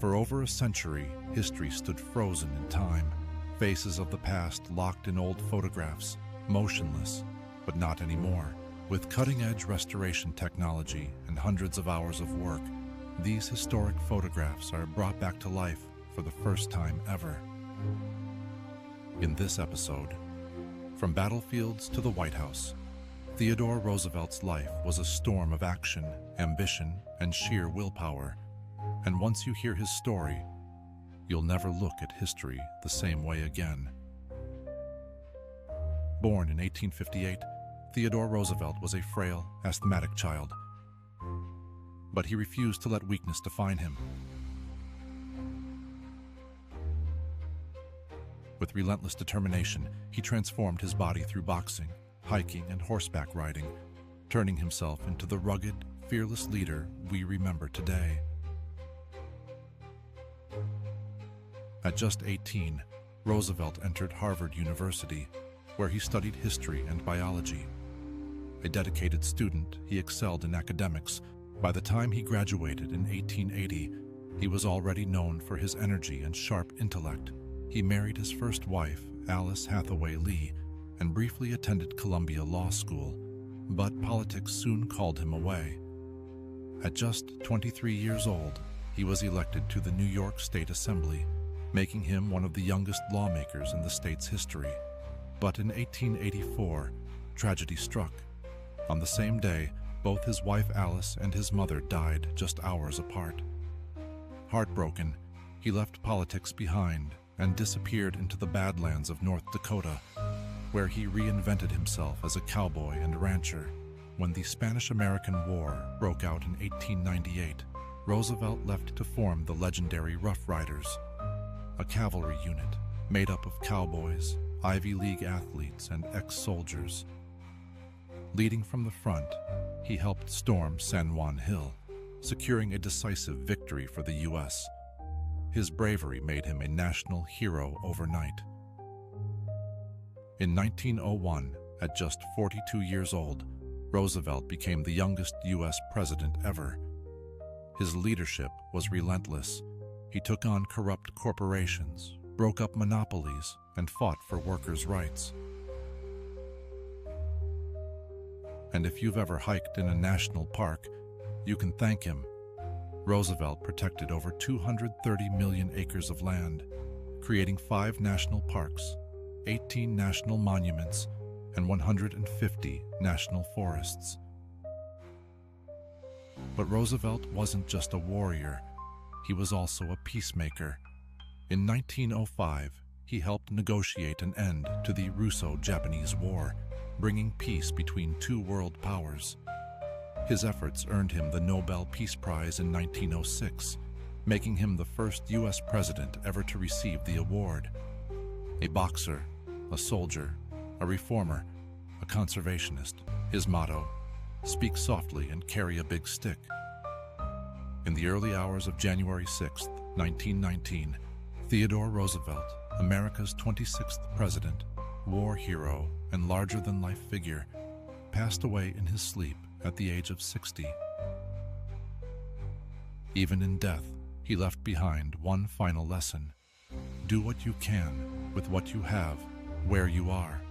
For over a century, history stood frozen in time, faces of the past locked in old photographs, motionless, but not anymore. With cutting-edge restoration technology and hundreds of hours of work, these historic photographs are brought back to life for the first time ever. In this episode, from battlefields to the White House, Theodore Roosevelt's life was a storm of action, ambition, and sheer willpower. And once you hear his story, you'll never look at history the same way again. Born in 1858, Theodore Roosevelt was a frail, asthmatic child. But he refused to let weakness define him. With relentless determination, he transformed his body through boxing, hiking, and horseback riding, turning himself into the rugged, fearless leader we remember today. At just 18, Roosevelt entered Harvard University, where he studied history and biology. A dedicated student, he excelled in academics. By the time he graduated in 1880, he was already known for his energy and sharp intellect. He married his first wife, Alice Hathaway Lee, and briefly attended Columbia Law School, but politics soon called him away. At just 23 years old, he was elected to the New York State Assembly, making him one of the youngest lawmakers in the state's history. But in 1884, tragedy struck. On the same day, both his wife Alice and his mother died just hours apart. Heartbroken, he left politics behind and disappeared into the Badlands of North Dakota, where he reinvented himself as a cowboy and rancher. When the Spanish-American War broke out in 1898, Roosevelt left to form the legendary Rough Riders, a cavalry unit made up of cowboys, Ivy League athletes, and ex-soldiers. Leading from the front, he helped storm San Juan Hill, securing a decisive victory for the U.S. His bravery made him a national hero overnight. In 1901, at just 42 years old, Roosevelt became the youngest U.S. president ever. His leadership was relentless. He took on corrupt corporations, broke up monopolies, and fought for workers' rights. And if you've ever hiked in a national park, you can thank him. Roosevelt protected over 230 million acres of land, creating 5 national parks, 18 national monuments, and 150 national forests. But Roosevelt wasn't just a warrior, he was also a peacemaker. In 1905, he helped negotiate an end to the Russo-Japanese War, bringing peace between two world powers. His efforts earned him the Nobel Peace Prize in 1906, making him the first U.S. president ever to receive the award. A boxer, a soldier, a reformer, a conservationist, his motto, "Speak softly and carry a big stick." In the early hours of January 6, 1919, Theodore Roosevelt, America's 26th president, war hero, and larger-than-life figure, passed away in his sleep at the age of 60. Even in death, he left behind one final lesson: do what you can with what you have, where you are.